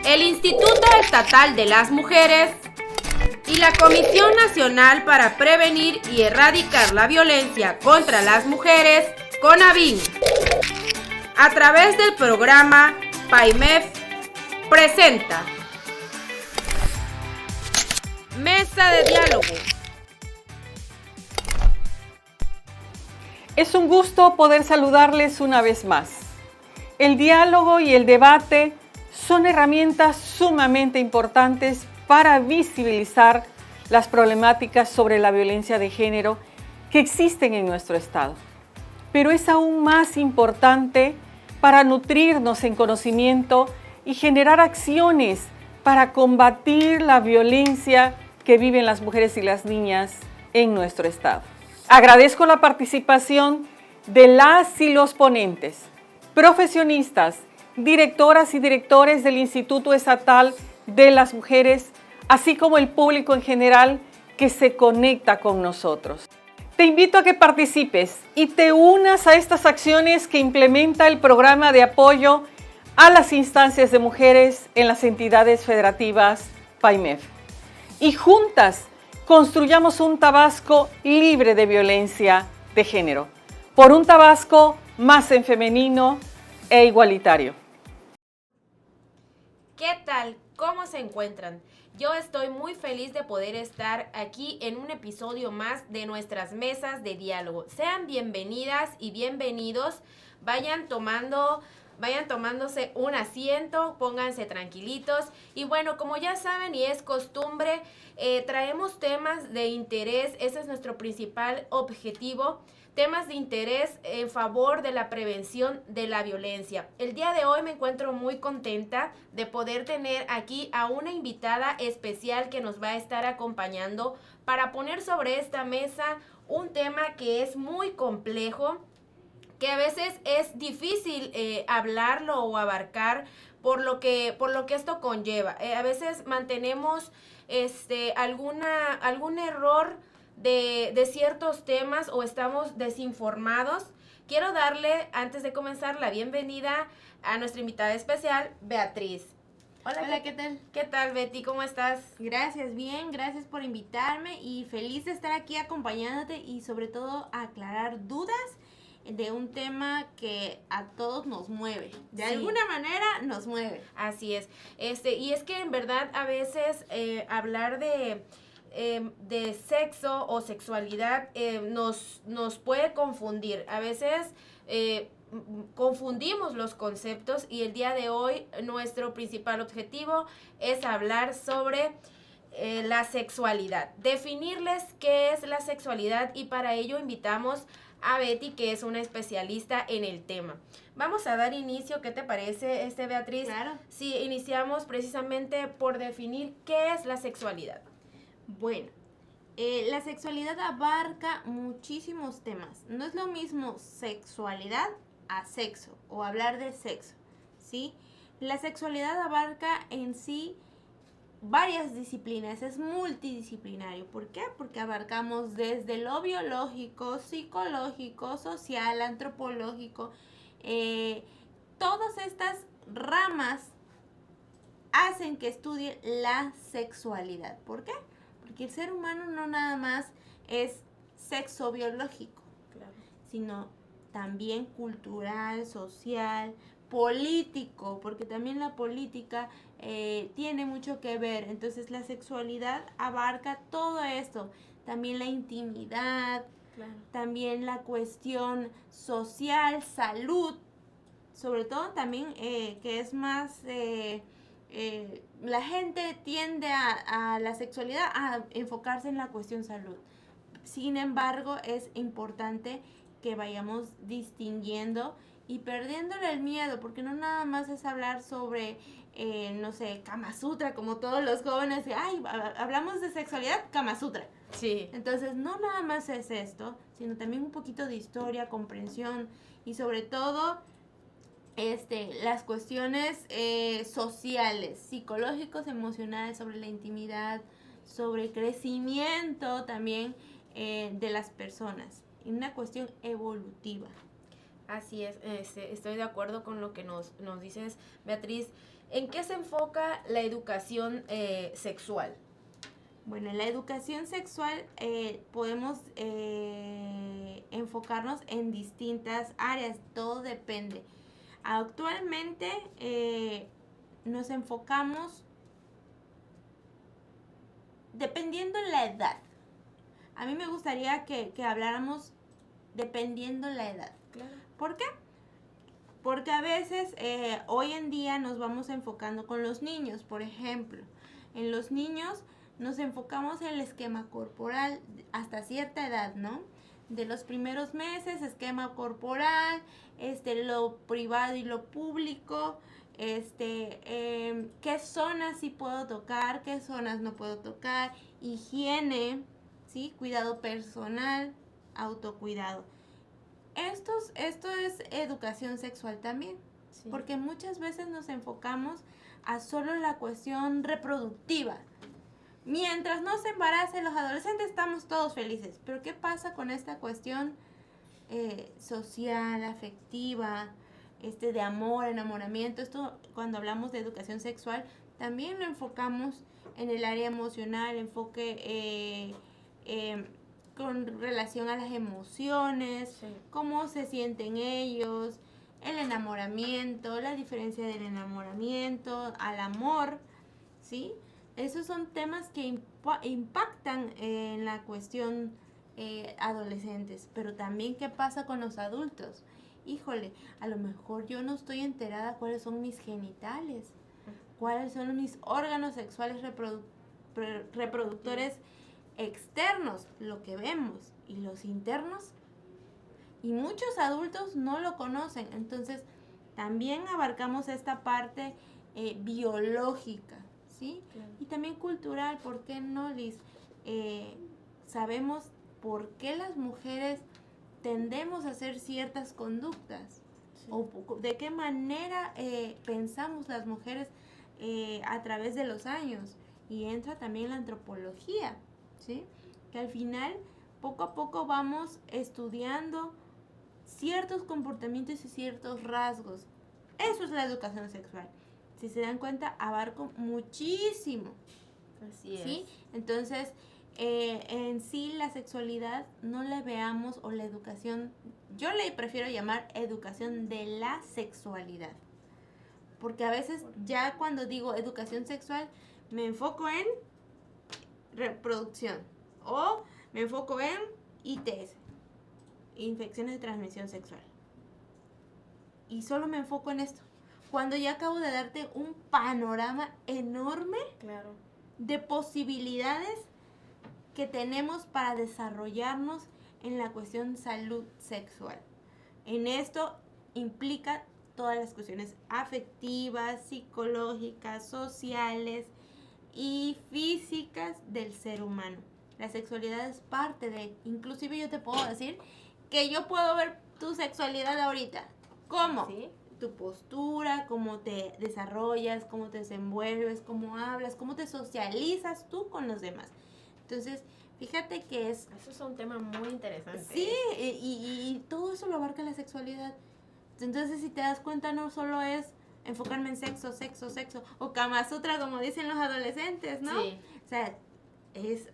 el Instituto Estatal de las Mujeres y la Comisión Nacional para Prevenir y Erradicar la Violencia contra las Mujeres, CONAVIM, a través del programa PAIMEF, presenta Mesa de Diálogo. Es un gusto poder saludarles una vez más. El diálogo y el debate son herramientas sumamente importantes para visibilizar las problemáticas sobre la violencia de género que existen en nuestro Estado. Pero es aún más importante para nutrirnos en conocimiento y generar acciones para combatir la violencia que viven las mujeres y las niñas en nuestro Estado. Agradezco la participación de las y los ponentes, profesionistas, directoras y directores del Instituto Estatal de las Mujeres, así como el público en general que se conecta con nosotros. Te invito a que participes y te unas a estas acciones que implementa el programa de apoyo a las instancias de mujeres en las entidades federativas PAIMEF. Y juntas construyamos un Tabasco libre de violencia de género, por un Tabasco más en femenino e igualitario. ¿Qué tal? ¿Cómo se encuentran? Yo estoy muy feliz de poder estar aquí en un episodio más de nuestras mesas de diálogo. Sean bienvenidas y bienvenidos. Vayan tomándose un asiento, pónganse tranquilitos. Y bueno, como ya saben y es costumbre, traemos temas de interés. Ese es nuestro principal objetivo. Temas de interés en favor de la prevención de la violencia. El día de hoy me encuentro muy contenta de poder tener aquí a una invitada especial que nos va a estar acompañando para poner sobre esta mesa un tema que es muy complejo, que a veces es difícil hablarlo o abarcar por lo que esto conlleva. A veces mantenemos algún error de ciertos temas o estamos desinformados. Quiero darle, antes de comenzar, la bienvenida a nuestra invitada especial, Beatriz. Hola, ¿qué tal? ¿Qué tal, Betty? ¿Cómo estás? Gracias, bien, gracias por invitarme y feliz de estar aquí acompañándote y sobre todo aclarar dudas de un tema que a todos nos mueve. De alguna manera nos mueve. Así es. Y es que en verdad a veces hablar de sexo o sexualidad nos puede confundir. A veces confundimos los conceptos y el día de hoy nuestro principal objetivo es hablar sobre la sexualidad, definirles qué es la sexualidad y para ello invitamos a Betty, que es una especialista en el tema. Vamos a dar inicio, ¿qué te parece, Beatriz? Claro. Sí, iniciamos precisamente por definir qué es la sexualidad. Bueno, la sexualidad abarca muchísimos temas. No es lo mismo sexualidad a sexo o hablar de sexo, ¿sí? La sexualidad abarca en sí varias disciplinas, es multidisciplinario. ¿Por qué? Porque abarcamos desde lo biológico, psicológico, social, antropológico. Todas estas ramas hacen que estudie la sexualidad. ¿Por qué? Porque el ser humano no nada más es sexo biológico, Claro. sino también cultural, social, político, porque también la política tiene mucho que ver. Entonces la sexualidad abarca todo esto, también la intimidad, Claro. también la cuestión social, salud, sobre todo también que es más... la gente tiende a la sexualidad a enfocarse en la cuestión salud. Sin embargo, es importante que vayamos distinguiendo y perdiéndole el miedo, porque no nada más es hablar sobre, no sé, Kama Sutra, como todos los jóvenes, ay, hablamos de sexualidad, Kama Sutra. Sí. Entonces, no nada más es esto, sino también un poquito de historia, comprensión y sobre todo las cuestiones sociales, psicológicos, emocionales, sobre la intimidad, sobre el crecimiento también de las personas, y una cuestión evolutiva. Así es, estoy de acuerdo con lo que nos dices, Beatriz. ¿En qué se enfoca la educación sexual? Bueno, en la educación sexual podemos enfocarnos en distintas áreas, todo depende. Actualmente nos enfocamos dependiendo la edad. A mí me gustaría que habláramos dependiendo la edad. Claro. ¿Por qué? Porque a veces hoy en día nos vamos enfocando con los niños, por ejemplo. En los niños nos enfocamos en el esquema corporal hasta cierta edad, ¿no? De los primeros meses, esquema corporal, lo privado y lo público, qué zonas sí puedo tocar, qué zonas no puedo tocar, higiene, ¿sí? Cuidado personal, autocuidado. Esto es educación sexual también, Sí. porque muchas veces nos enfocamos a solo la cuestión reproductiva. Mientras no se embaracen los adolescentes estamos todos felices, pero ¿qué pasa con esta cuestión social, afectiva, de amor, enamoramiento? Esto cuando hablamos de educación sexual también lo enfocamos en el área emocional, enfoque con relación a las emociones, Sí. cómo se sienten ellos, el enamoramiento, la diferencia del enamoramiento al amor, ¿sí? Esos son temas que impactan en la cuestión adolescentes, pero también qué pasa con los adultos. Híjole, a lo mejor yo no estoy enterada cuáles son mis genitales, cuáles son mis órganos sexuales reproductores externos, lo que vemos, y los internos. Y muchos adultos no lo conocen, entonces también abarcamos esta parte biológica, ¿sí? Claro. Y también cultural, ¿por qué no, Liz? Sabemos por qué las mujeres tendemos a hacer ciertas conductas, Sí. o de qué manera pensamos las mujeres a través de los años, y entra también la antropología, ¿sí? Que al final, poco a poco vamos estudiando ciertos comportamientos y ciertos rasgos. Eso es la educación sexual. Si se dan cuenta, abarco muchísimo. Así es. ¿Sí? Entonces, en sí la sexualidad no la veamos, o la educación, yo le prefiero llamar educación de la sexualidad. Porque a veces ya cuando digo educación sexual, me enfoco en reproducción o me enfoco en ITS, infecciones de transmisión sexual. Y solo me enfoco en esto. Cuando ya acabo de darte un panorama enorme Claro. de posibilidades que tenemos para desarrollarnos en la cuestión salud sexual. En esto implica todas las cuestiones afectivas, psicológicas, sociales y físicas del ser humano. La sexualidad es parte de, inclusive yo te puedo decir que yo puedo ver tu sexualidad ahorita. ¿Cómo? ¿Sí? Tu postura, cómo te desarrollas, cómo te desenvuelves, cómo hablas, cómo te socializas tú con los demás. Entonces, fíjate que es... Eso es un tema muy interesante. Sí, y todo eso lo abarca la sexualidad. Entonces, si te das cuenta, no solo es enfocarme en sexo, o Kama Sutra, como dicen los adolescentes, ¿no? Sí. O sea,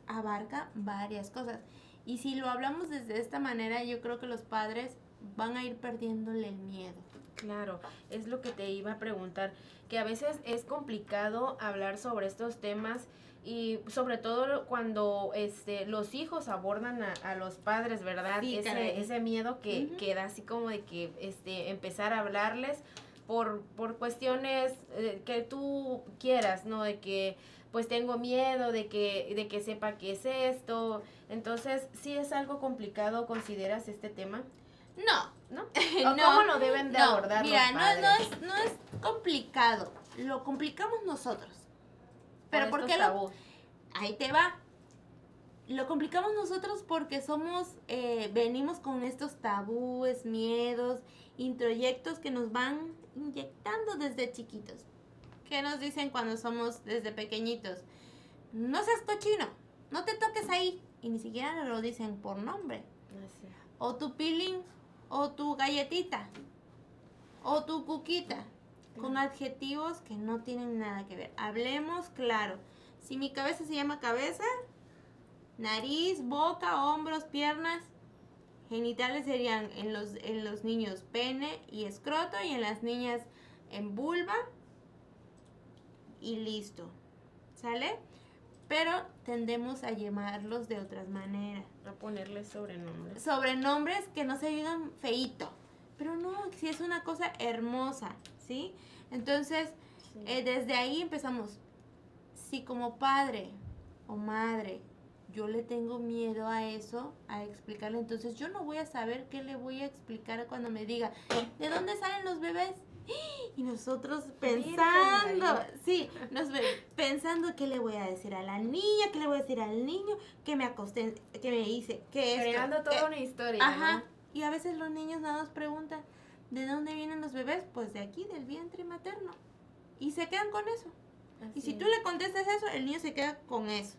abarca varias cosas. Y si lo hablamos desde esta manera, yo creo que los padres van a ir perdiéndole el miedo. Claro, es lo que te iba a preguntar, que a veces es complicado hablar sobre estos temas y sobre todo cuando los hijos abordan a los padres, ¿verdad? Sí, caray. Ese miedo que da así como de que empezar a hablarles por cuestiones que tú quieras, ¿no? De que pues tengo miedo de que sepa qué es esto. Entonces, ¿sí es algo complicado, consideras este tema? No, ¿No? ¿O cómo lo deben de abordar mira, los padres? no es complicado, lo complicamos nosotros. Pero Por ¿por estos qué tabús. Ahí te va. Lo complicamos nosotros porque venimos con estos tabúes, miedos, introyectos que nos van inyectando desde chiquitos. ¿Qué nos dicen cuando somos desde pequeñitos? No seas cochino, no te toques ahí. Y ni siquiera nos lo dicen por nombre. Así. O tu pilín, o tu galletita, o tu cuquita. con adjetivos que no tienen nada que ver. Hablemos claro. Si mi cabeza se llama cabeza, nariz, boca, hombros, piernas, genitales serían en los niños pene y escroto, y en las niñas en vulva, y listo. ¿Sale? Pero tendemos a llamarlos de otras maneras. A ponerle sobrenombres. Sobrenombres que no se digan feíto. Pero no, si es una cosa hermosa, ¿sí? Entonces, Sí. desde ahí empezamos. Si como padre o madre yo le tengo miedo a eso, a explicarle, entonces yo no voy a saber qué le voy a explicar cuando me diga, ¿de dónde salen los bebés? Y nosotros pensando, pensando qué le voy a decir a la niña, qué le voy a decir al niño, que me acosté, que me hice, que esto. Creando toda una historia, Ajá. ¿no? Y a veces los niños nada nos preguntan, ¿de dónde vienen los bebés? Pues de aquí, del vientre materno. Y se quedan con eso. Y si tú le contestas eso, el niño se queda con eso.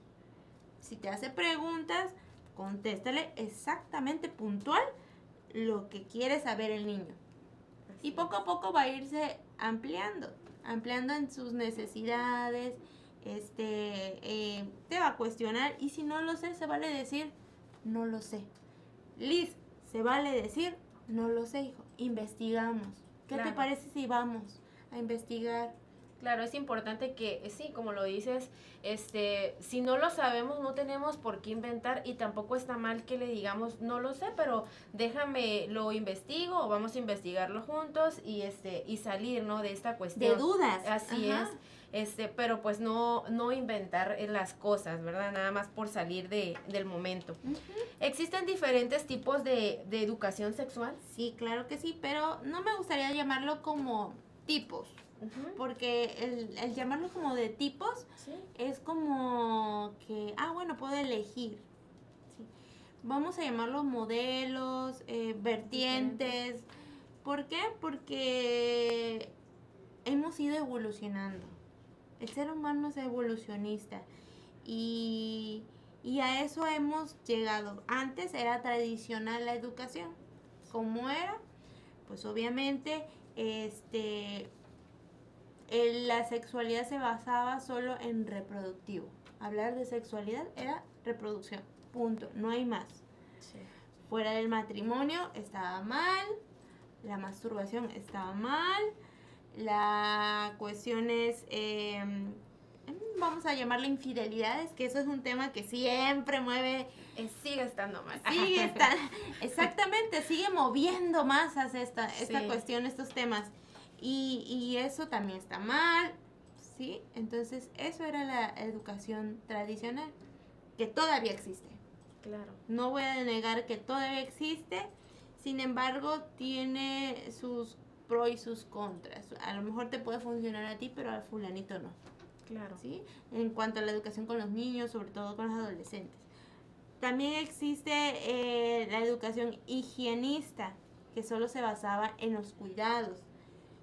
Si te hace preguntas, contéstale exactamente puntual lo que quiere saber el niño. Y poco a poco va a irse ampliando en sus necesidades, te va a cuestionar, y si no lo sé, se vale decir, no lo sé. Liz, se vale decir, no lo sé, hijo, investigamos. ¿Qué te parece si vamos a investigar? Claro, es importante que, sí, como lo dices, si no lo sabemos, no tenemos por qué inventar, y tampoco está mal que le digamos, no lo sé, pero déjame, lo investigo, o vamos a investigarlo juntos, y salir, ¿no?, de esta cuestión. De dudas. Así Ajá. es, pero pues no inventar las cosas, ¿verdad? Nada más por salir del momento. Uh-huh. ¿Existen diferentes tipos de educación sexual? Sí, claro que sí, pero no me gustaría llamarlo como tipos. Uh-huh. Porque el llamarlo como de tipos, ¿sí?, es como que, bueno, puedo elegir. ¿Sí? Vamos a llamarlo modelos, vertientes. ¿Por qué? Porque hemos ido evolucionando. El ser humano es evolucionista. Y a eso hemos llegado. Antes era tradicional la educación. ¿Cómo era? Pues obviamente, la sexualidad se basaba solo en reproductivo. Hablar de sexualidad era reproducción, punto, no hay más. Sí. Fuera del matrimonio estaba mal, la masturbación estaba mal, la cuestión es, vamos a llamarle infidelidades, que eso es un tema que siempre mueve. Sigue estando mal. Exactamente, sigue moviendo masas esta cuestión, estos temas. Y eso también está mal, ¿sí? Entonces, eso era la educación tradicional, que todavía existe. Claro. No voy a negar que todavía existe, sin embargo, tiene sus pros y sus contras. A lo mejor te puede funcionar a ti, pero al fulanito no. Claro. ¿Sí? En cuanto a la educación con los niños, sobre todo con los adolescentes. También existe la educación higienista, que solo se basaba en los cuidados,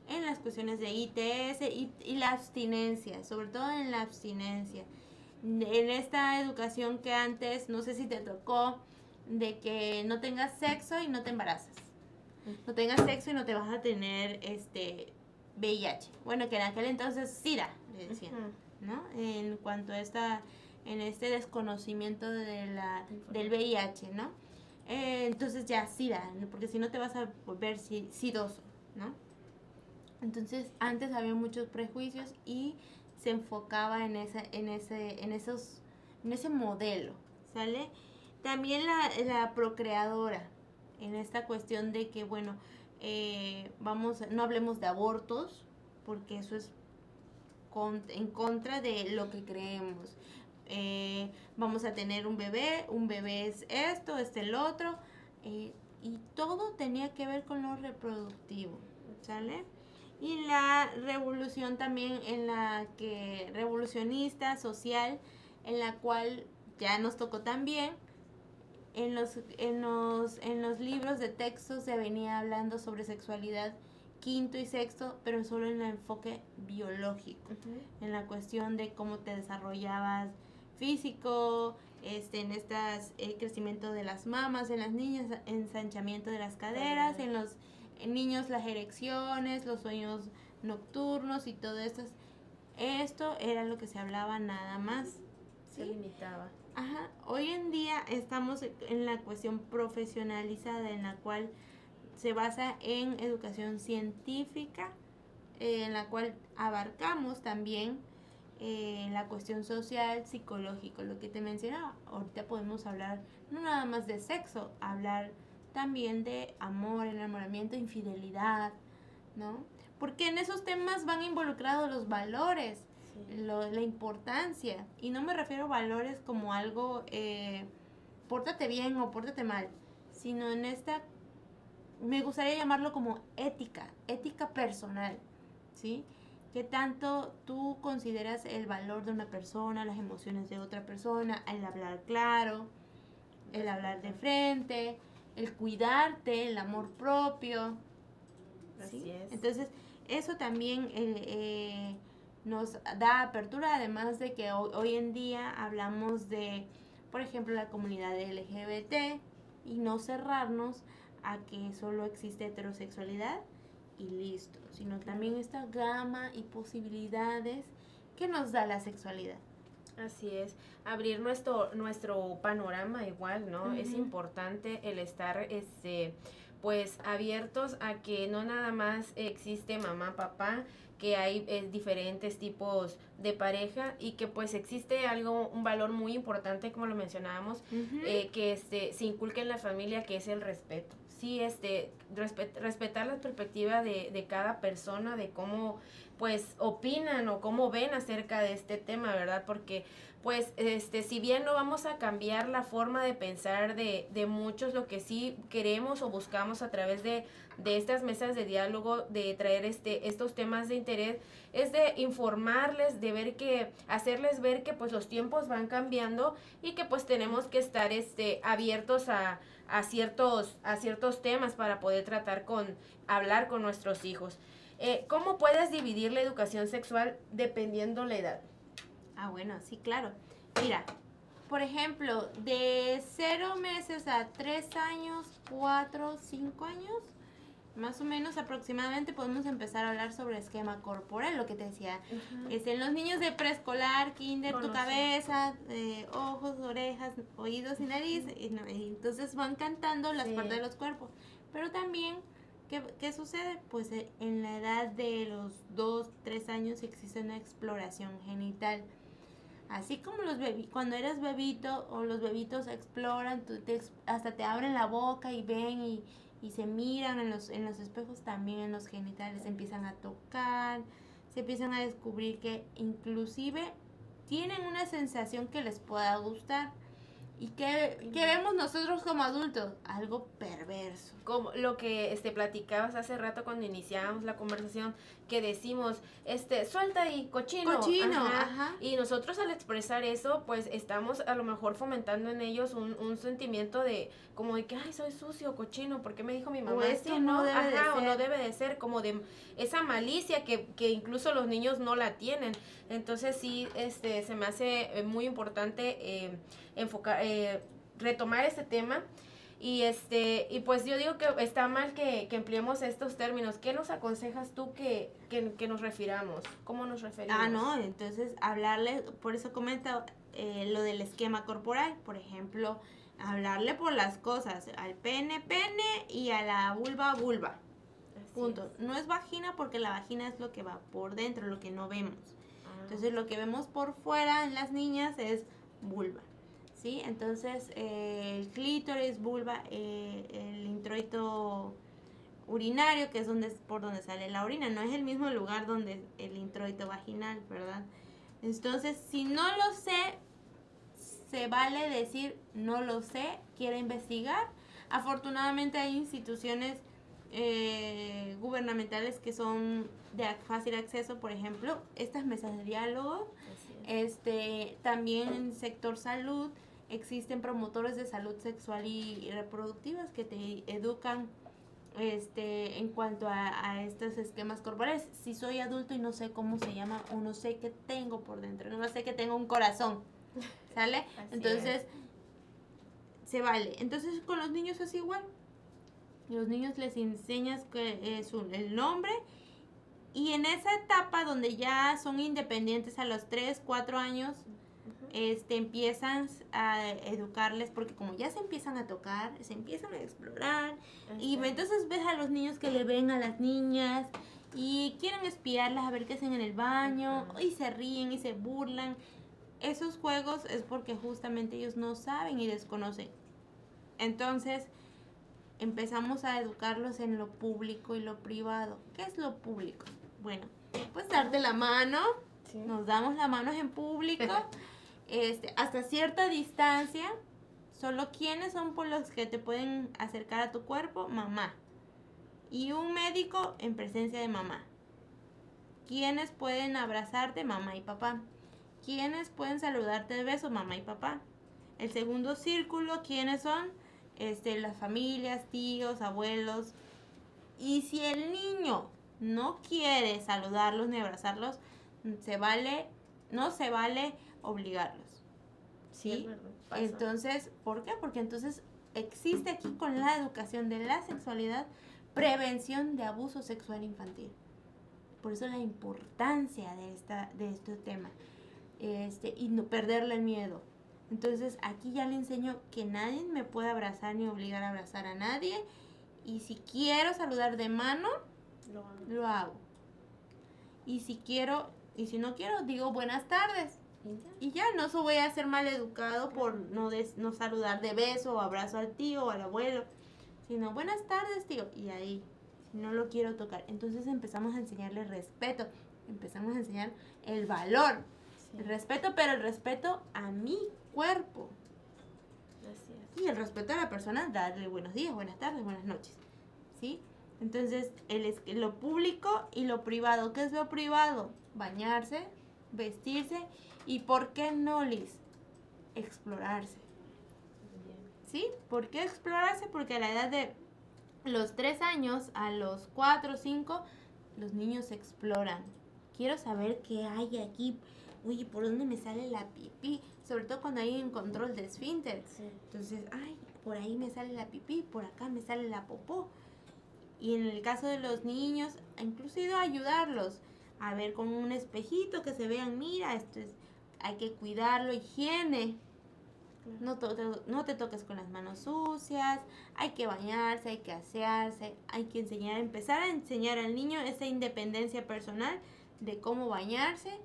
en las cuestiones de ITS y la abstinencia, sobre todo en la abstinencia. En esta educación que antes, no sé si te tocó, de que no tengas sexo y no te embarazas. No tengas sexo y no te vas a tener VIH. Bueno, que en aquel entonces SIDA, le decían, ¿no? En cuanto a en este desconocimiento del VIH, ¿no? Entonces ya SIDA, porque si no te vas a volver sidoso, ¿no? Entonces antes había muchos prejuicios y se enfocaba en ese modelo, ¿sale? También la procreadora, en esta cuestión de que, bueno, no hablemos de abortos, porque eso es en contra de lo que creemos. Vamos a tener un bebé es esto, el otro, y todo tenía que ver con lo reproductivo, ¿sale? Y la revolución también, revolucionista, social, en la cual ya nos tocó también. En los libros de texto se venía hablando sobre sexualidad quinto y sexto, pero solo en el enfoque biológico, en la cuestión de cómo te desarrollabas físico, en crecimiento de las mamas, en las niñas ensanchamiento de las caderas, en los niños las erecciones, los sueños nocturnos y todo esto. Esto era lo que se hablaba nada más. Se limitaba. Ajá. Hoy en día estamos en la cuestión profesionalizada, en la cual se basa en educación científica, en la cual abarcamos también la cuestión social, psicológico, lo que te mencionaba. Ahorita podemos hablar no nada más de sexo, hablar también de amor, enamoramiento, infidelidad, ¿no? Porque en esos temas van involucrados los valores, Sí. la importancia, y no me refiero a valores como algo, pórtate bien o pórtate mal, sino en esta, me gustaría llamarlo como ética personal, ¿sí? ¿Qué tanto tú consideras el valor de una persona, las emociones de otra persona, el hablar claro, el hablar de frente, el cuidarte, el amor propio? ¿Sí? Así es. Entonces, eso también nos da apertura, además de que hoy en día hablamos de, por ejemplo, la comunidad LGBT y no cerrarnos a que solo existe heterosexualidad y listo, sino también esta gama y posibilidades que nos da la sexualidad. Así es, abrir nuestro panorama igual, ¿no? Es Ujú. importante el estar, pues, abiertos a que no nada más existe mamá, papá, que hay diferentes tipos de pareja y que pues existe un valor muy importante, como lo mencionábamos, Ujú. que se inculca en la familia, que es el respeto. Sí, respetar la perspectiva de cada persona, de cómo pues opinan o cómo ven acerca de este tema, ¿verdad? Porque pues si bien no vamos a cambiar la forma de pensar de muchos, lo que sí queremos o buscamos a través de estas mesas de diálogo, de traer estos temas de interés, es de informarles, hacerles ver que pues los tiempos van cambiando y que pues tenemos que estar abiertos a ciertos temas para poder hablar con nuestros hijos. ¿Cómo puedes dividir la educación sexual dependiendo la edad? Ah, bueno, sí, claro. Mira, por ejemplo, de 0 meses a 3 años, 4, 5 años, más o menos aproximadamente podemos empezar a hablar sobre esquema corporal, lo que te decía. En los niños de preescolar, kinder, tu Conocer. cabeza, ojos, orejas, oídos y nariz, y entonces van cantando las Sí. partes de los cuerpos. Pero también, ¿qué sucede? Pues en la edad de los 2, 3 años existe una exploración genital. Así como cuando eres bebito o los bebitos exploran, hasta te abren la boca y ven y se miran en los espejos, también en los genitales se empiezan a tocar, se empiezan a descubrir que inclusive tienen una sensación que les pueda gustar. ¿Y qué vemos nosotros como adultos? Algo perverso. Como lo que platicabas hace rato cuando iniciábamos la conversación, que decimos, suelta ahí, cochino. Cochino, ajá. Y nosotros al expresar eso, pues estamos a lo mejor fomentando en ellos un sentimiento de, como de que, ay, soy sucio, cochino, ¿por qué me dijo mi mamá? O esto así, no debe de o no ser. debe de ser, como de esa malicia que incluso los niños no la tienen. Entonces sí, se me hace muy importante retomar este tema. Y pues yo digo que está mal que empleemos estos términos. ¿Qué nos aconsejas tú que nos refiramos? ¿Cómo nos referimos? Ah, no, entonces hablarle, por eso comento lo del esquema corporal, por ejemplo, hablarle por las cosas, al pene, y a la vulva, vulva. Así Punto. es. No es vagina porque la vagina es lo que va por dentro, lo que no vemos. Ah. Entonces lo que vemos por fuera en las niñas es vulva. ¿Sí? Entonces el clítoris, vulva, el introito urinario, que es por donde sale la orina, no es el mismo lugar donde el introito vaginal, ¿verdad? Entonces, si no lo sé, se vale decir no lo sé, quiero investigar. Afortunadamente hay instituciones gubernamentales que son de fácil acceso, por ejemplo, estas mesas de diálogo. También en sector salud existen promotores de salud sexual y reproductivas que te educan en cuanto a estos esquemas corporales. Si soy adulto y no sé cómo se llama o no sé qué tengo por dentro, no sé que tengo un corazón, ¿sale? Entonces se vale. Entonces con los niños es igual. Los niños les enseñas que es el nombre Y en esa etapa donde ya son independientes a los 3, 4 años, empiezan a educarles, porque como ya se empiezan a tocar, se empiezan a explorar, y entonces ves a los niños que le ven a las niñas y quieren espiarlas a ver qué hacen en el baño, y se ríen y se burlan. Esos juegos es porque justamente ellos no saben y desconocen. Entonces empezamos a educarlos en lo público y lo privado. ¿Qué es lo público? Bueno, pues darte la mano, Sí. nos damos la mano en público, hasta cierta distancia. Solo quiénes son por los que te pueden acercar a tu cuerpo, mamá. Y un médico en presencia de mamá. ¿Quiénes pueden abrazarte? Mamá y papá. ¿Quiénes pueden saludarte de beso? Mamá y papá. El segundo círculo, ¿quiénes son? Las familias, tíos, abuelos. Y si el niño no quiere saludarlos ni abrazarlos, no se vale obligarlos. ¿Sí? Es verdad, pasa. Entonces, ¿por qué? Porque entonces existe aquí con la educación de la sexualidad prevención de abuso sexual infantil. Por eso la importancia de este tema. Y no perderle el miedo. Entonces aquí ya le enseño que nadie me puede abrazar ni obligar a abrazar a nadie. Y si quiero saludar de mano, lo hago. Y si no quiero, digo buenas tardes. Y ya no se voy a ser mal educado por no saludar de beso o abrazo al tío o al abuelo. Sino buenas tardes, tío. Y ahí, si no lo quiero tocar. Entonces empezamos a enseñarle respeto. Empezamos a enseñar el valor. Sí. El respeto, pero el respeto a mi cuerpo. Así es. Y el respeto a la persona, darle buenos días, buenas tardes, buenas noches. ¿Sí? Entonces, lo público y lo privado. ¿Qué es lo privado? Bañarse, vestirse y, ¿por qué no, Liz? Explorarse. Bien. ¿Sí? ¿Por qué explorarse? Porque a la edad de los 3 años, a los 4 o 5, los niños exploran. Quiero saber qué hay aquí. Oye, ¿por dónde me sale la pipí? Sobre todo cuando hay un control de esfínter. Sí. Entonces, ay, por ahí me sale la pipí, por acá me sale la popó. Y en el caso de los niños, inclusive ayudarlos a ver con un espejito que se vean, mira, hay que cuidarlo, higiene. No te toques con las manos sucias, hay que bañarse, hay que asearse, hay que empezar a enseñar al niño esa independencia personal de cómo bañarse,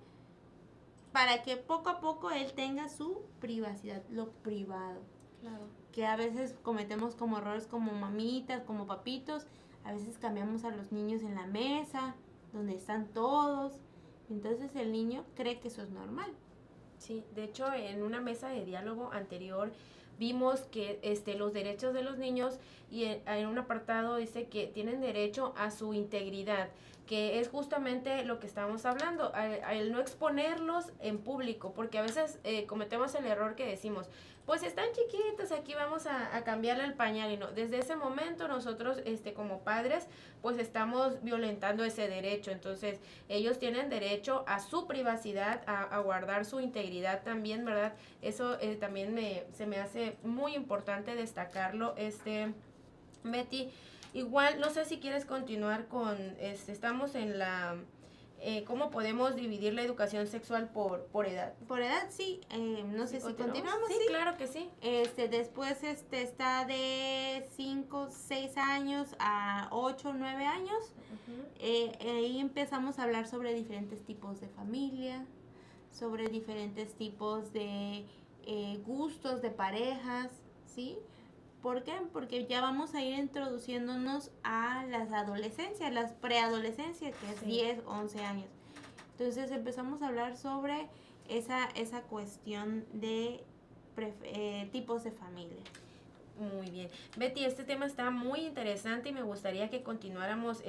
para que poco a poco él tenga su privacidad, lo privado. Claro. Que a veces cometemos como errores como mamitas, como papitos, a veces cambiamos a los niños en la mesa, donde están todos, entonces el niño cree que eso es normal. Sí, de hecho en una mesa de diálogo anterior vimos que los derechos de los niños y en un apartado dice que tienen derecho a su integridad, que es justamente lo que estamos hablando, al no exponerlos en público, porque a veces cometemos el error que decimos, pues están chiquitos, aquí vamos a cambiarle el pañal, y no, desde ese momento nosotros como padres pues estamos violentando ese derecho. Entonces ellos tienen derecho a su privacidad, a guardar su integridad también, ¿verdad? Eso también se me hace muy importante destacarlo, Betty. Igual, no sé si quieres continuar con, estamos en la, ¿cómo podemos dividir la educación sexual por edad? Por edad, sí, no sé si continuamos, sí, claro que sí. Después está de 5, 6 años a 8, 9 años. Ahí empezamos a hablar sobre diferentes tipos de familia, sobre diferentes tipos de gustos de parejas, ¿sí? ¿Por qué? Porque ya vamos a ir introduciéndonos a las adolescencias, las preadolescencias, que es 10, 11 años. Entonces empezamos a hablar sobre esa cuestión de tipos de familia. Muy bien. Betty, este tema está muy interesante y me gustaría que continuáramos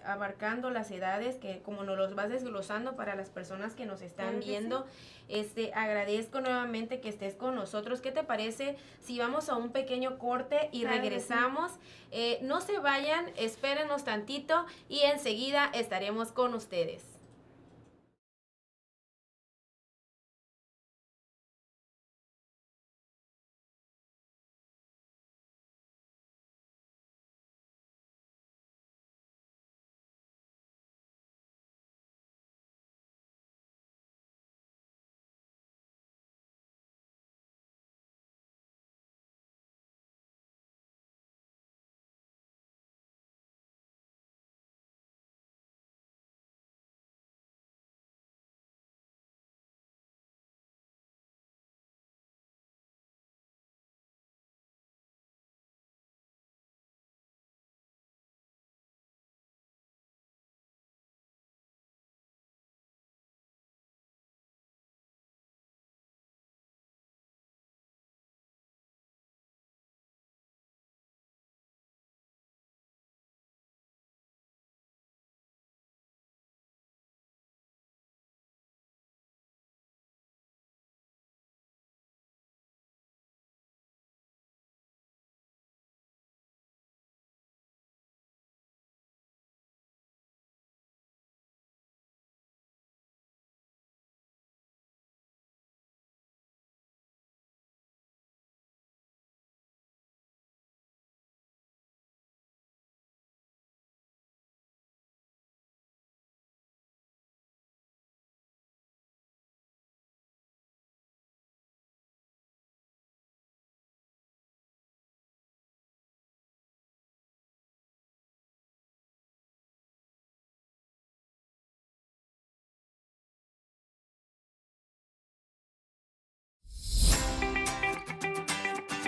abarcando las edades, que como nos los vas desglosando para las personas que nos están viendo. Sí. Agradezco nuevamente que estés con nosotros. ¿Qué te parece si vamos a un pequeño corte y regresamos? Sí. No se vayan, espérenos tantito y enseguida estaremos con ustedes.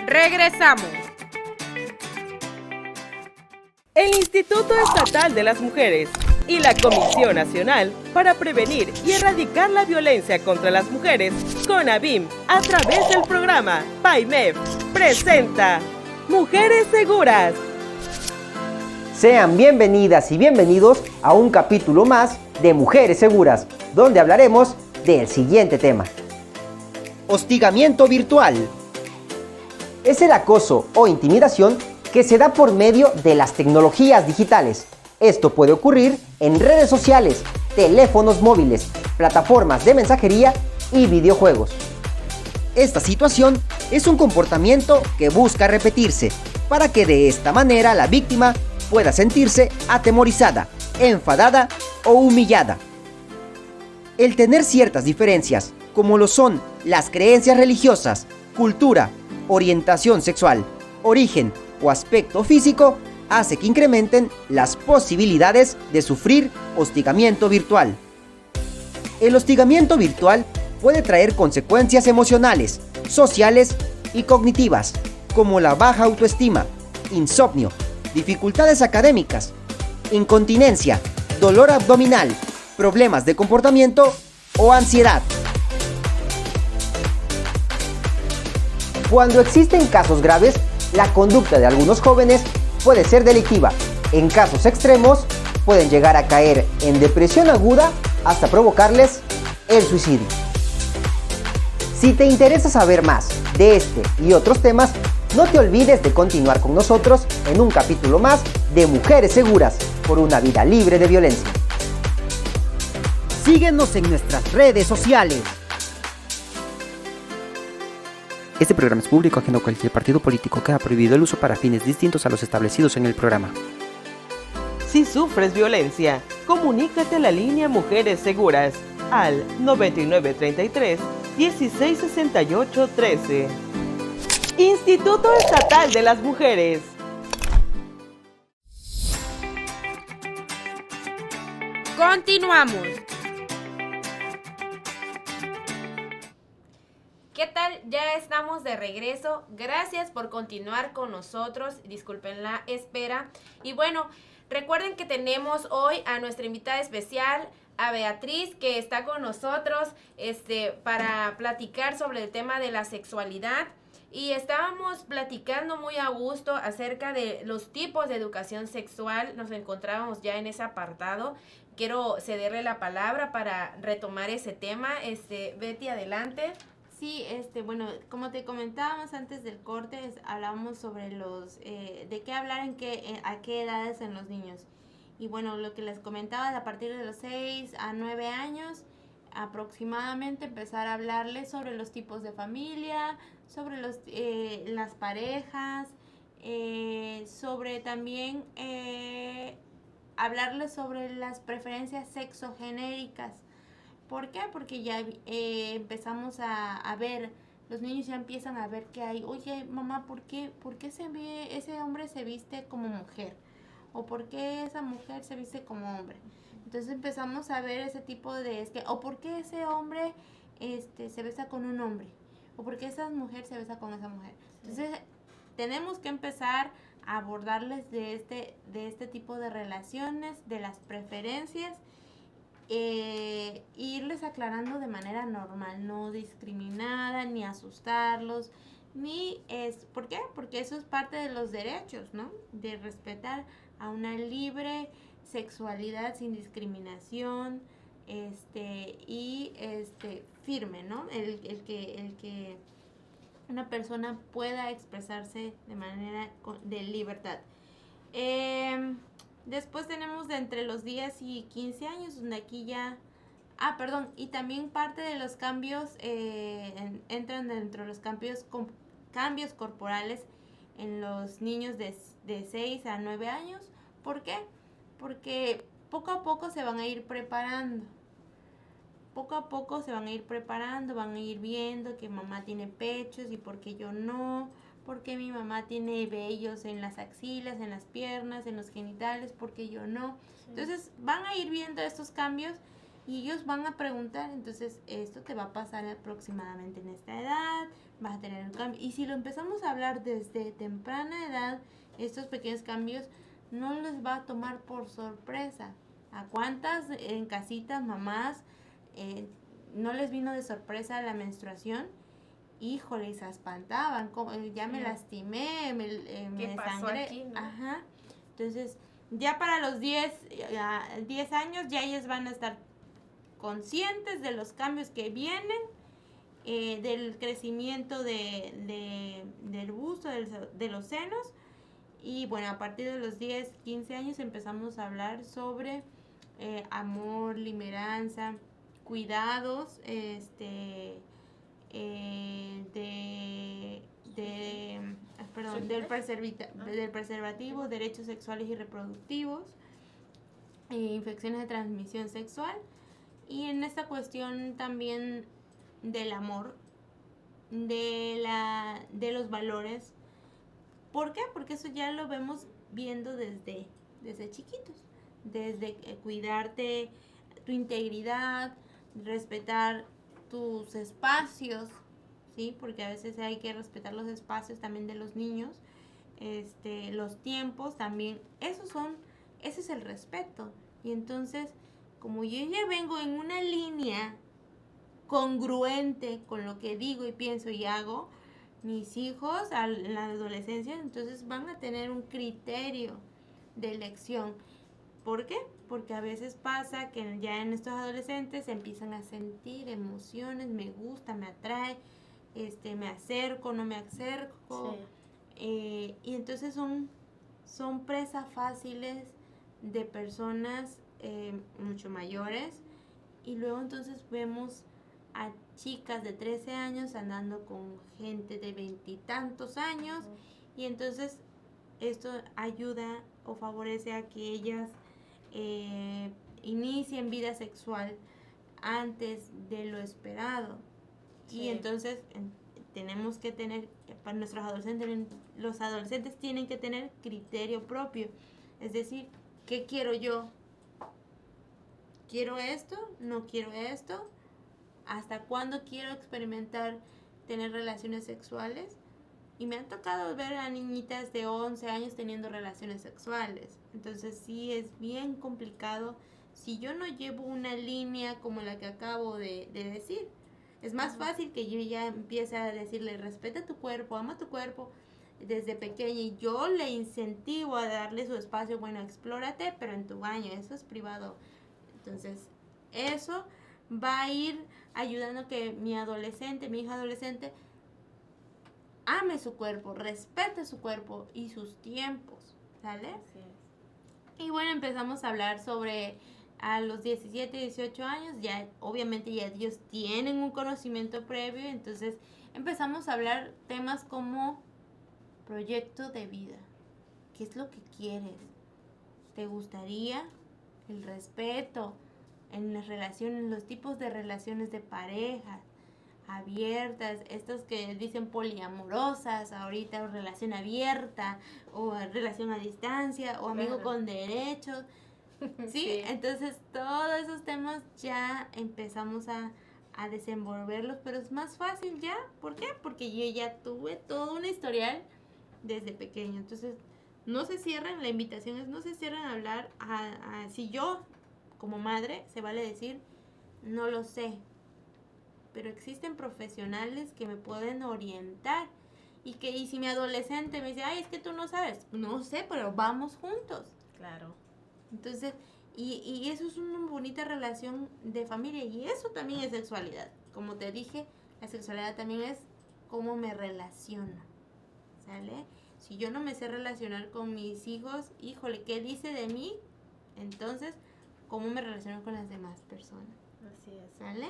Regresamos. El Instituto Estatal de las Mujeres y la Comisión Nacional para Prevenir y Erradicar la Violencia contra las Mujeres, CONAVIM, a través del programa PAIMEF, presenta Mujeres Seguras. Sean bienvenidas y bienvenidos a un capítulo más de Mujeres Seguras, donde hablaremos del siguiente tema. Hostigamiento virtual. Es el acoso o intimidación que se da por medio de las tecnologías digitales. Esto puede ocurrir en redes sociales, teléfonos móviles, plataformas de mensajería y videojuegos. Esta situación es un comportamiento que busca repetirse para que de esta manera la víctima pueda sentirse atemorizada, enfadada o humillada. El tener ciertas diferencias, como lo son las creencias religiosas, cultura, orientación sexual, origen o aspecto físico, hace que incrementen las posibilidades de sufrir hostigamiento virtual. El hostigamiento virtual puede traer consecuencias emocionales, sociales y cognitivas, como la baja autoestima, insomnio, dificultades académicas, incontinencia, dolor abdominal, problemas de comportamiento o ansiedad. Cuando existen casos graves, la conducta de algunos jóvenes puede ser delictiva. En casos extremos, pueden llegar a caer en depresión aguda hasta provocarles el suicidio. Si te interesa saber más de este y otros temas, no te olvides de continuar con nosotros en un capítulo más de Mujeres Seguras por una vida libre de violencia. Síguenos en nuestras redes sociales. Este programa es público ajeno a cualquier partido político. Queda prohibido el uso para fines distintos a los establecidos en el programa. Si sufres violencia, comunícate a la línea Mujeres Seguras al 9933 1668 13. Instituto Estatal de las Mujeres. Continuamos. ¿Qué tal? Ya estamos de regreso. Gracias por continuar con nosotros. Disculpen la espera. Y bueno, recuerden que tenemos hoy a nuestra invitada especial, a Beatriz, que está con nosotros para platicar sobre el tema de la sexualidad. Y estábamos platicando muy a gusto acerca de los tipos de educación sexual. Nos encontrábamos ya en ese apartado. Quiero cederle la palabra para retomar ese tema. Betty, adelante. Sí, bueno, como te comentábamos antes del corte, hablábamos sobre de qué hablar a qué edades en los niños. Y bueno, lo que les comentaba, a partir de los 6 a 9 años, aproximadamente empezar a hablarles sobre los tipos de familia, sobre las parejas, sobre también hablarles sobre las preferencias sexogenéricas. ¿Por qué? Porque ya empezamos a ver, los niños ya empiezan a ver que hay, oye, mamá, ¿por qué ese hombre se viste como mujer? ¿O por qué esa mujer se viste como hombre? Entonces empezamos a ver ese tipo o ¿por qué ese hombre se besa con un hombre? ¿O por qué esa mujer se besa con esa mujer? Entonces tenemos que empezar a abordarles de este tipo de relaciones, de las preferencias, irles aclarando de manera normal, no discriminada, ni asustarlos, ¿por qué? Porque eso es parte de los derechos, ¿no? De respetar a una libre sexualidad sin discriminación, y firme, ¿no? El que una persona pueda expresarse de manera de libertad. Después tenemos de entre los 10 y 15 años, donde aquí ya... y también parte de los cambios entran dentro de los cambios corporales en los niños de 6 a 9 años. ¿Por qué? Porque poco a poco se van a ir preparando. Van a ir viendo que mamá tiene pechos y por qué yo no, porque mi mamá tiene vellos en las axilas, en las piernas, en los genitales, porque yo no. Sí. Entonces van a ir viendo estos cambios y ellos van a preguntar, entonces esto te va a pasar aproximadamente en esta edad, vas a tener un cambio. Y si lo empezamos a hablar desde temprana edad, estos pequeños cambios no les va a tomar por sorpresa. ¿A cuántas en casitas mamás no les vino de sorpresa la menstruación? Híjole, se espantaban, ya me lastimé, me pasó sangré. aquí, no? Ajá. Entonces, ya para los 10 años ya ellos van a estar conscientes de los cambios que vienen, del crecimiento del busto, de los senos. Y bueno, a partir de los 10, 15 años empezamos a hablar sobre amor, limeranza, cuidados, del preservativo, derechos sexuales y reproductivos, infecciones de transmisión sexual, y en esta cuestión también del amor, de los valores. ¿Por qué? Porque eso ya lo vemos viendo desde chiquitos, desde cuidarte tu integridad, respetar tus espacios, ¿sí? Porque a veces hay que respetar los espacios también de los niños, los tiempos también, ese es el respeto. Y entonces, como yo ya vengo en una línea congruente con lo que digo y pienso y hago, mis hijos en la adolescencia entonces van a tener un criterio de elección. ¿Por qué? Porque a veces pasa que ya en estos adolescentes empiezan a sentir emociones, me gusta, me atrae, me acerco, no me acerco. Sí. Y entonces son presas fáciles de personas mucho mayores. Y luego entonces vemos a chicas de 13 años andando con gente de 20 y tantos años. Y entonces esto ayuda o favorece a que ellas inicien vida sexual antes de lo esperado. Sí. Y entonces tenemos que tener, para nuestros adolescentes, los adolescentes tienen que tener criterio propio. Es decir, ¿qué quiero yo? ¿Quiero esto? ¿No quiero esto? ¿Hasta cuándo quiero experimentar tener relaciones sexuales? Y me han tocado ver a niñitas de 11 años teniendo relaciones sexuales. Entonces sí es bien complicado si yo no llevo una línea como la que acabo de decir. Es más fácil que yo ya empiece a decirle, respeta tu cuerpo, ama tu cuerpo desde pequeña. Y yo le incentivo a darle su espacio. Bueno, explórate, pero en tu baño, eso es privado. Entonces eso va a ir ayudando a que mi hija adolescente, ame su cuerpo, respete su cuerpo y sus tiempos, ¿sale? Así es. Y bueno, empezamos a hablar sobre a los 17, 18 años, ya obviamente ya ellos tienen un conocimiento previo, entonces empezamos a hablar temas como proyecto de vida. ¿Qué es lo que quieres? ¿Te gustaría? El respeto en las relaciones, los tipos de relaciones de pareja, abiertas, estos que dicen poliamorosas, ahorita, o relación abierta, o relación a distancia, o amigo con derechos, ¿sí? Sí. Entonces, todos esos temas ya empezamos a desenvolverlos, pero es más fácil ya. ¿Por qué? Porque yo ya tuve todo un historial desde pequeño. Entonces, no se cierran, la invitación es no se cierran a hablar, si yo, como madre, se vale decir, no lo sé, pero existen profesionales que me pueden orientar. Y si mi adolescente me dice, ay, es que tú no sabes, no sé, pero vamos juntos. Claro. Entonces, y eso es una bonita relación de familia, y eso también es sexualidad. Como te dije, la sexualidad también es cómo me relaciono, ¿sale? Si yo no me sé relacionar con mis hijos, híjole, ¿qué dice de mí? Entonces, ¿cómo me relaciono con las demás personas? Así es. ¿Sale?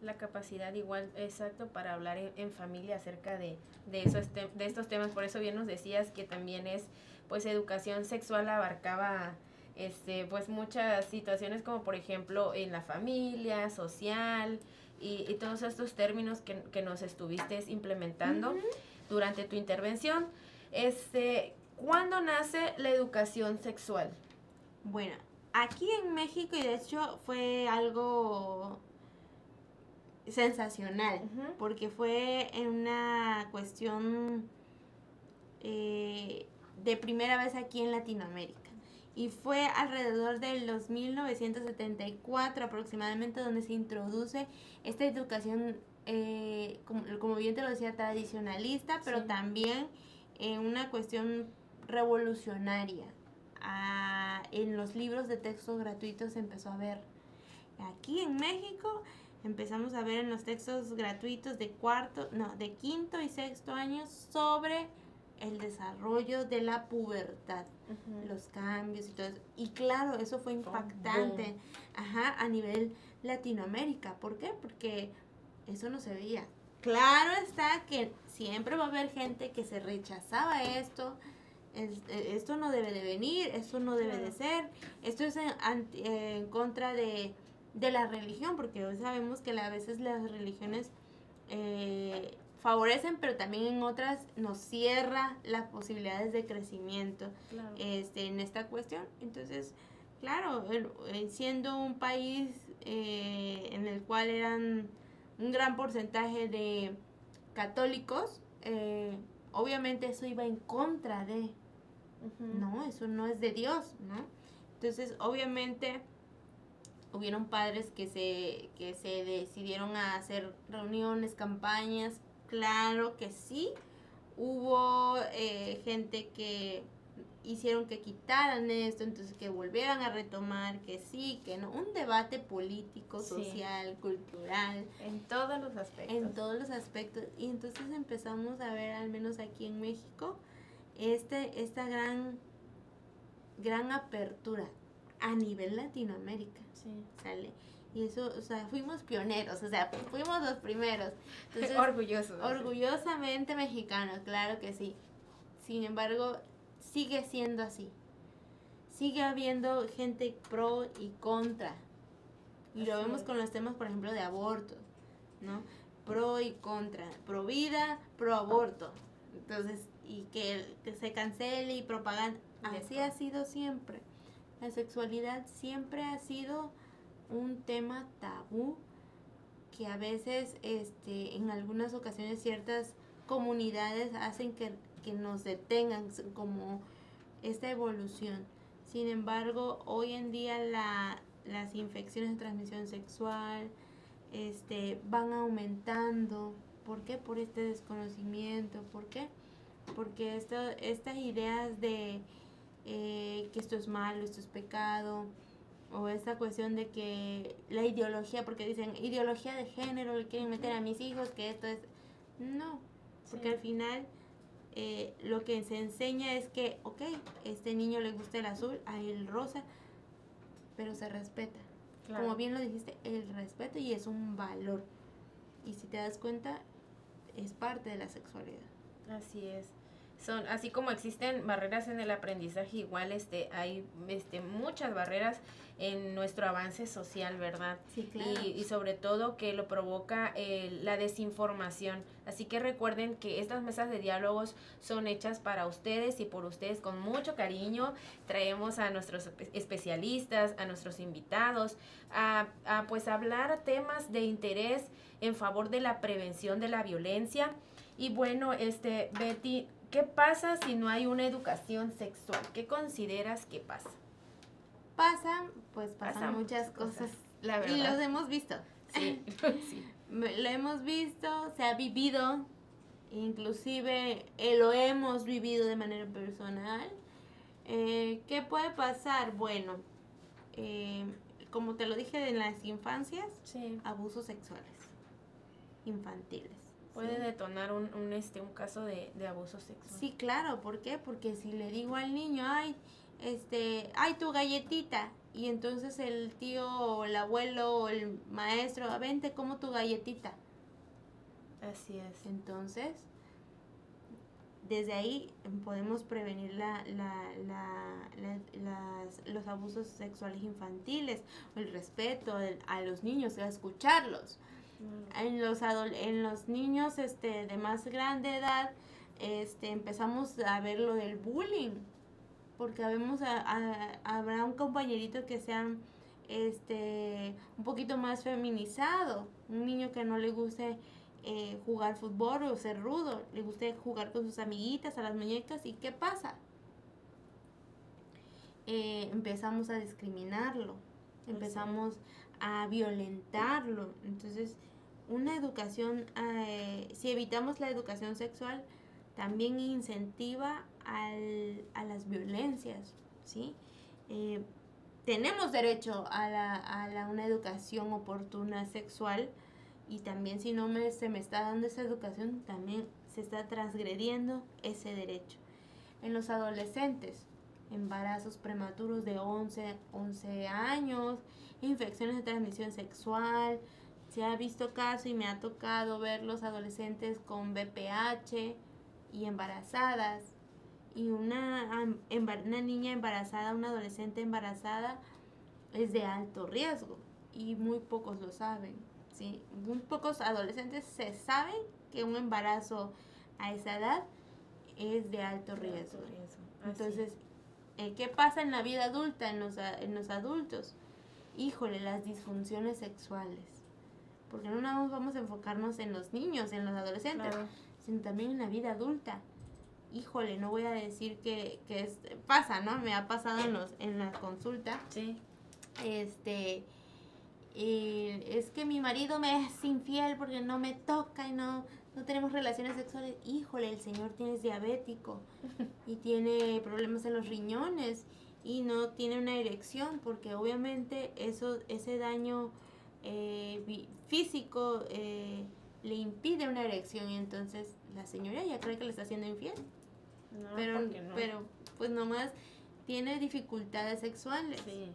La capacidad igual, exacto, para hablar en familia acerca de estos temas. Por eso bien nos decías que también es, pues, educación sexual abarcaba, pues, muchas situaciones como, por ejemplo, en la familia, social, y todos estos términos que nos estuviste implementando durante tu intervención. ¿Cuándo nace la educación sexual? Bueno, aquí en México, y de hecho fue algo sensacional, porque fue en una cuestión de primera vez aquí en Latinoamérica. Y fue alrededor de los 1974 aproximadamente donde se introduce esta educación, como bien te lo decía, tradicionalista, pero también una cuestión revolucionaria. En los libros de textos gratuitos se empezó a ver. Aquí en México empezamos a ver en los textos gratuitos de quinto y sexto año sobre el desarrollo de la pubertad, los cambios y todo eso. Y claro, eso fue impactante a nivel Latinoamérica. ¿Por qué? Porque eso no se veía. Claro está que siempre va a haber gente que se rechazaba esto. Esto no debe de venir, esto no debe de ser, esto es en contra de la religión, porque hoy sabemos que a veces las religiones favorecen, pero también en otras nos cierra las posibilidades de crecimiento en esta cuestión. Entonces, claro, siendo un país en el cual eran un gran porcentaje de católicos, obviamente eso iba en contra de, no, eso no es de Dios, ¿no? Entonces, obviamente, hubieron padres que se decidieron a hacer reuniones, campañas. Claro que sí, hubo gente que hicieron que quitaran esto, entonces que volvieran a retomar, que sí, que no, un debate político, social, cultural. En todos los aspectos. En todos los aspectos. Y entonces empezamos a ver, al menos aquí en México, esta gran apertura a nivel Latinoamérica. ¿Sale? Y eso, o sea, fuimos pioneros, o sea, fuimos los primeros. Entonces, orgullosamente mexicanos, claro que sí. Sin embargo, sigue siendo así. Sigue habiendo gente pro y contra. Y lo vemos con los temas, por ejemplo, de aborto, ¿no? Pro y contra. Pro vida, pro aborto. Entonces, y que se cancele y propaganda. Así ha sido siempre. La sexualidad siempre ha sido un tema tabú que a veces en algunas ocasiones ciertas comunidades hacen que nos detengan como esta evolución. Sin embargo, hoy en día las infecciones de transmisión sexual van aumentando. ¿Por qué? Por este desconocimiento. ¿Por qué? Porque estas ideas de que esto es malo, esto es pecado, o esta cuestión de que la ideología, porque dicen ideología de género, le quieren meter a mis hijos, que esto es... No, porque al final lo que se enseña es que, ok, este niño le gusta el azul, a él el rosa, pero se respeta. Claro. Como bien lo dijiste, el respeto, y es un valor. Y si te das cuenta, es parte de la sexualidad. Así es. Son, así como existen barreras en el aprendizaje, igual hay muchas barreras en nuestro avance social, ¿verdad? Sí, claro. Y sobre todo que lo provoca la desinformación. Así que recuerden que estas mesas de diálogos son hechas para ustedes y por ustedes con mucho cariño. Traemos a nuestros especialistas, a nuestros invitados, pues hablar temas de interés en favor de la prevención de la violencia. Y bueno, Betty, ¿qué pasa si no hay una educación sexual? ¿Qué consideras que pasa? Pasan muchas cosas. La verdad. Y los hemos visto. Sí, sí. Lo hemos visto, se ha vivido, inclusive lo hemos vivido de manera personal. ¿Qué puede pasar? Bueno, como te lo dije en las infancias, abusos sexuales infantiles. Puede detonar un caso de abuso sexual. Sí, claro, ¿por qué? Porque si le digo al niño, ay, tu galletita, y entonces el tío o el abuelo o el maestro, vente, como tu galletita. Así es. Entonces, desde ahí podemos prevenir los abusos sexuales infantiles, el respeto a los niños, a escucharlos. En los niños de más grande edad empezamos a ver lo del bullying. porque habrá un compañerito que sea un poquito más feminizado, un niño que no le guste jugar fútbol o ser rudo, le guste jugar con sus amiguitas, a las muñecas, ¿y qué pasa? Empezamos a discriminarlo, empezamos a violentarlo. Entonces, una educación, si evitamos la educación sexual, también incentiva a las violencias, ¿sí? Tenemos derecho a una educación oportuna sexual, y también si no se me está dando esa educación, también se está transgrediendo ese derecho. En los adolescentes, embarazos prematuros de 11 años, infecciones de transmisión sexual. Se ha visto caso y me ha tocado ver los adolescentes con VPH y embarazadas. Y una niña embarazada, una adolescente embarazada, es de alto riesgo y muy pocos lo saben, ¿sí? Muy pocos adolescentes se saben que un embarazo a esa edad es de alto riesgo. Entonces, ¿qué pasa en la vida adulta, en los adultos? Híjole, las disfunciones sexuales. Porque no nada más vamos a enfocarnos en los niños, en los adolescentes, claro, sino también en la vida adulta. Híjole, no voy a decir que pasa, ¿no? Me ha pasado en la consulta. Sí. Es que mi marido me es infiel porque no me toca y no tenemos relaciones sexuales. Híjole, el señor es diabético y tiene problemas en los riñones y no tiene una erección, porque obviamente ese daño físico le impide una erección, y entonces la señora ya cree que le está haciendo infiel. No, pero pues nomás tiene dificultades sexuales. Sí.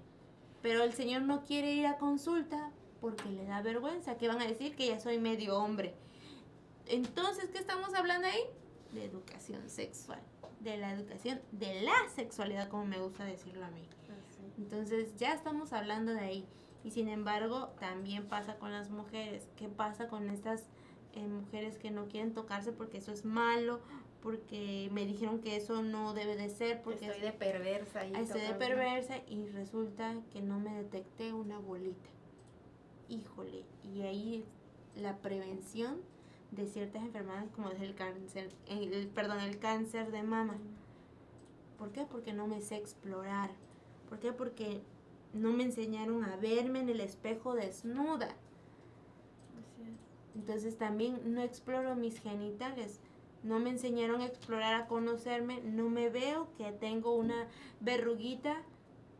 Pero el señor no quiere ir a consulta porque le da vergüenza, que van a decir que ya soy medio hombre. Entonces, ¿qué estamos hablando ahí? De educación sexual, de la educación de la sexualidad, como me gusta decirlo a mí. Entonces, ya estamos hablando de ahí. Y sin embargo, también pasa con las mujeres. ¿Qué pasa con estas mujeres que no quieren tocarse porque eso es malo? Porque me dijeron que eso no debe de ser, porque estoy de perversa. Y resulta que no me detecté una bolita. Híjole, y ahí la prevención de ciertas enfermedades como es el cáncer de mama. ¿Por qué? Porque no me sé explorar. ¿Por qué? Porque no me enseñaron a verme en el espejo desnuda. Entonces también no exploro mis genitales. No me enseñaron a explorar, a conocerme. No me veo que tengo una verruguita,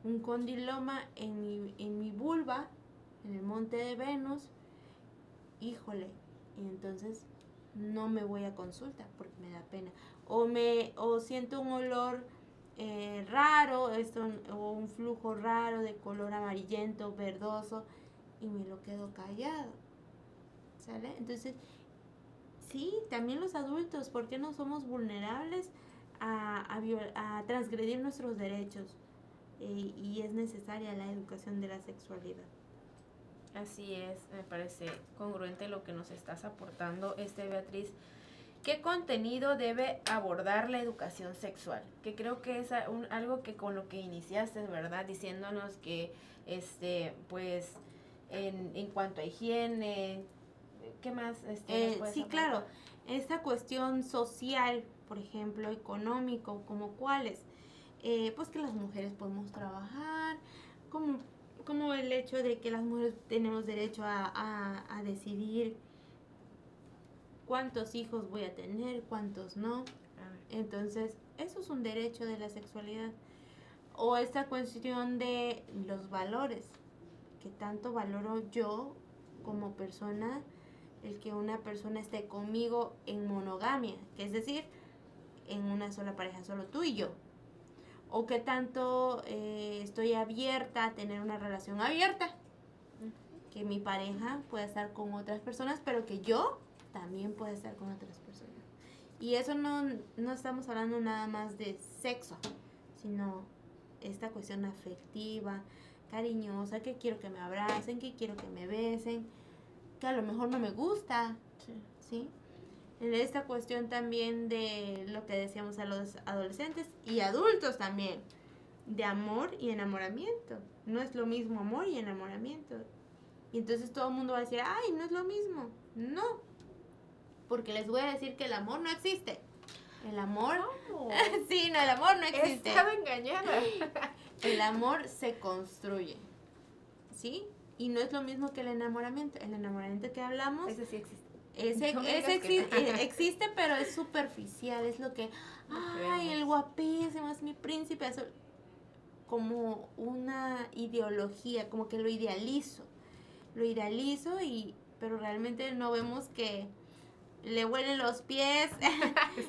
un condiloma en mi vulva, en el monte de Venus. Híjole, y entonces no me voy a consulta porque me da pena. O siento un olor raro, o un flujo raro de color amarillento, verdoso, y me lo quedo callado. ¿Sale? Entonces, sí, también los adultos, ¿por qué no somos vulnerables a transgredir nuestros derechos? Y es necesaria la educación de la sexualidad. Así es, me parece congruente lo que nos estás aportando, Beatriz. ¿Qué contenido debe abordar la educación sexual? Que creo que es algo que con lo que iniciaste, ¿verdad? Diciéndonos que, pues, en cuanto a higiene, ¿qué más? Sí, claro. Esta cuestión social, por ejemplo, económico, como cuáles, pues que las mujeres podemos trabajar, como el hecho de que las mujeres tenemos derecho a decidir cuántos hijos voy a tener, cuántos no. Entonces, eso es un derecho de la sexualidad. O esta cuestión de los valores, que tanto valoro yo como persona, el que una persona esté conmigo en monogamia, que es decir, en una sola pareja, solo tú y yo. O que tanto estoy abierta a tener una relación abierta, que mi pareja pueda estar con otras personas, pero que yo también pueda estar con otras personas. Y eso no estamos hablando nada más de sexo, sino esta cuestión afectiva, cariñosa, que quiero que me abracen, que quiero que me besen, que a lo mejor no me gusta, ¿sí? en esta cuestión también de lo que decíamos a los adolescentes y adultos también, de amor y enamoramiento. No es lo mismo amor y enamoramiento. Y entonces todo el mundo va a decir, ay, no es lo mismo. No, porque les voy a decir que el amor no existe. El amor, ¿Cómo? sí, no, el amor no existe. Estaba engañada. El amor se construye, ¿sí? Y no es lo mismo que el enamoramiento. El enamoramiento que hablamos, Ese sí existe. ese No me digas que no. existe, pero es superficial. Es lo que, ay, el guapísimo es mi príncipe azul. Como una ideología, como que lo idealizo. Pero realmente no vemos que le huelen los pies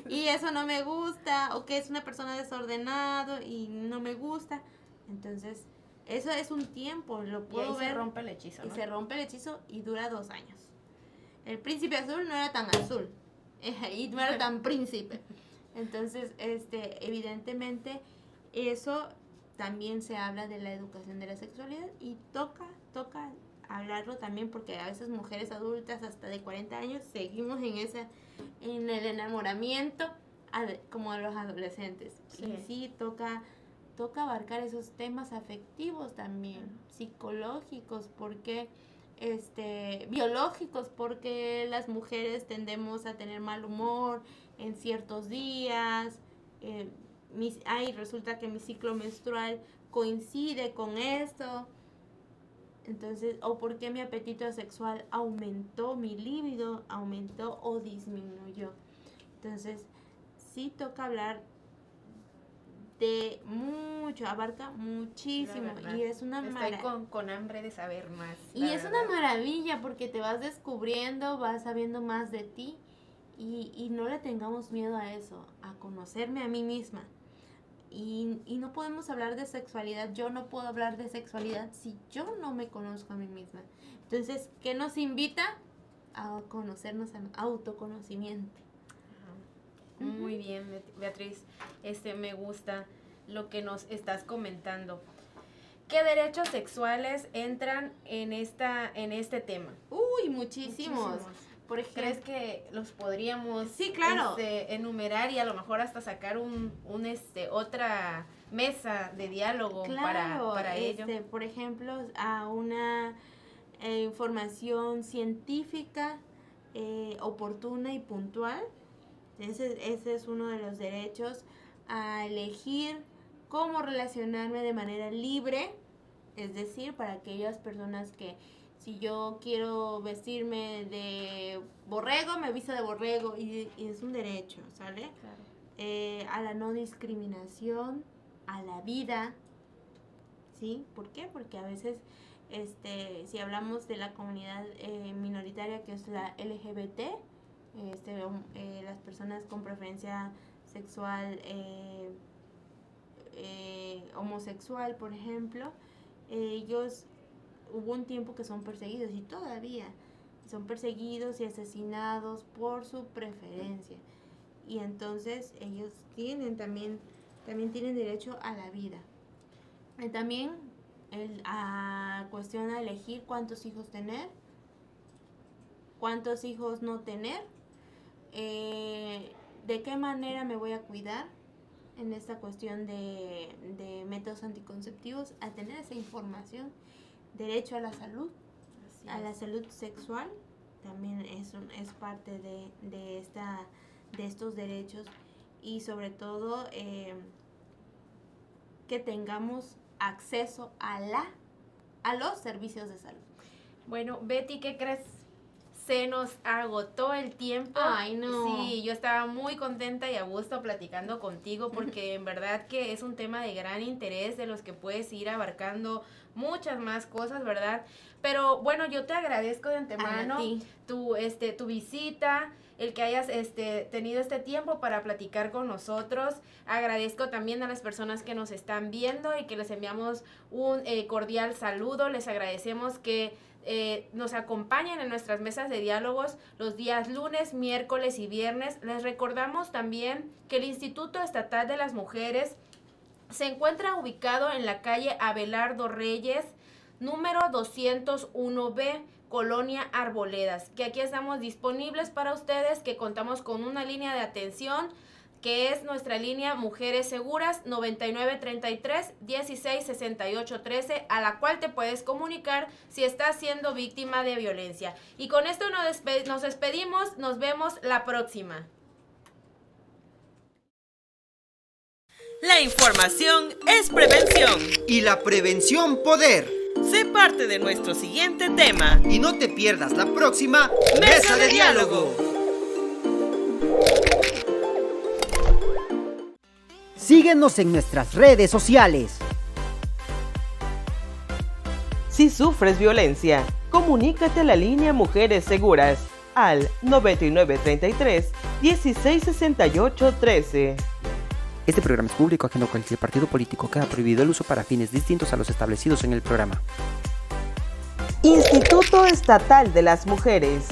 y eso no me gusta, o que es una persona desordenado y no me gusta. Entonces, eso es un tiempo, lo Y puedo ahí ver. se rompe el hechizo, Y ¿no? se rompe el hechizo y dura 2 años. El príncipe azul no era tan azul y no era tan príncipe. Entonces, evidentemente, eso también se habla de la educación de la sexualidad y toca hablarlo también, porque a veces mujeres adultas hasta de 40 años seguimos en el enamoramiento como los adolescentes. Sí. Y sí, toca abarcar esos temas afectivos también, psicológicos, porque biológicos, porque las mujeres tendemos a tener mal humor en ciertos días. Resulta que mi ciclo menstrual coincide con esto. Entonces, o por qué mi apetito sexual aumentó, mi líbido aumentó o disminuyó. Entonces, sí toca hablar de mucho, abarca muchísimo. La verdad. Y es una Estoy maravilla. con hambre de saber más. Y la es verdad. una maravilla porque te vas descubriendo, vas sabiendo más de ti y no le tengamos miedo a eso, a conocerme a mí misma. Y no podemos hablar de sexualidad, yo no puedo hablar de sexualidad si yo no me conozco a mí misma. Entonces, ¿qué nos invita? A conocernos, a autoconocimiento. Ajá. Muy bien, Beatriz. Me gusta lo que nos estás comentando. ¿Qué derechos sexuales entran en este tema? Uy, muchísimos. Por ejemplo, ¿Crees que los podríamos Sí, claro. enumerar y a lo mejor hasta sacar otra mesa de diálogo claro, para ello? Por ejemplo, a una información científica oportuna y puntual. Ese es uno de los derechos, a elegir cómo relacionarme de manera libre, es decir, para aquellas personas que si yo quiero vestirme de borrego, me visto de borrego y es un derecho, ¿sale? Claro. A la no discriminación, a la vida, ¿sí? ¿Por qué? Porque a veces, si hablamos de la comunidad minoritaria que es la LGBT, las personas con preferencia sexual homosexual, por ejemplo, ellos hubo un tiempo que son perseguidos y todavía son perseguidos y asesinados por su preferencia. Y entonces ellos también tienen derecho a la vida. Y también cuestión a elegir cuántos hijos tener, cuántos hijos no tener, de qué manera me voy a cuidar en esta cuestión de métodos anticonceptivos, a tener esa información, derecho a la salud, Así a es. la salud sexual, también es parte de estos derechos, y sobre todo que tengamos acceso a los servicios de salud. Bueno, Betty, ¿qué crees? Se nos agotó el tiempo. Ay, no. Sí, yo estaba muy contenta y a gusto platicando contigo porque en verdad que es un tema de gran interés de los que puedes ir abarcando muchas más cosas, ¿verdad? Pero bueno, yo te agradezco de antemano A ti. tu visita, el que hayas tenido este tiempo para platicar con nosotros. Agradezco también a las personas que nos están viendo y que les enviamos un cordial saludo. Les agradecemos que nos acompañen en nuestras mesas de diálogos los días lunes, miércoles y viernes. Les recordamos también que el Instituto Estatal de las Mujeres se encuentra ubicado en la calle Abelardo Reyes, número 201B, Colonia Arboledas, que aquí estamos disponibles para ustedes, que contamos con una línea de atención que es nuestra línea Mujeres Seguras 9933-166813, a la cual te puedes comunicar si estás siendo víctima de violencia. Y con esto nos despedimos, nos vemos la próxima. La información es prevención. Y la prevención poder. Sé parte de nuestro siguiente tema. Y no te pierdas la próxima Mesa de Diálogo. Síguenos en nuestras redes sociales. Si sufres violencia, comunícate a la línea Mujeres Seguras al 9933-166813. Este programa es público ajeno a cualquier partido político. Queda prohibido el uso para fines distintos a los establecidos en el programa. Instituto Estatal de las Mujeres.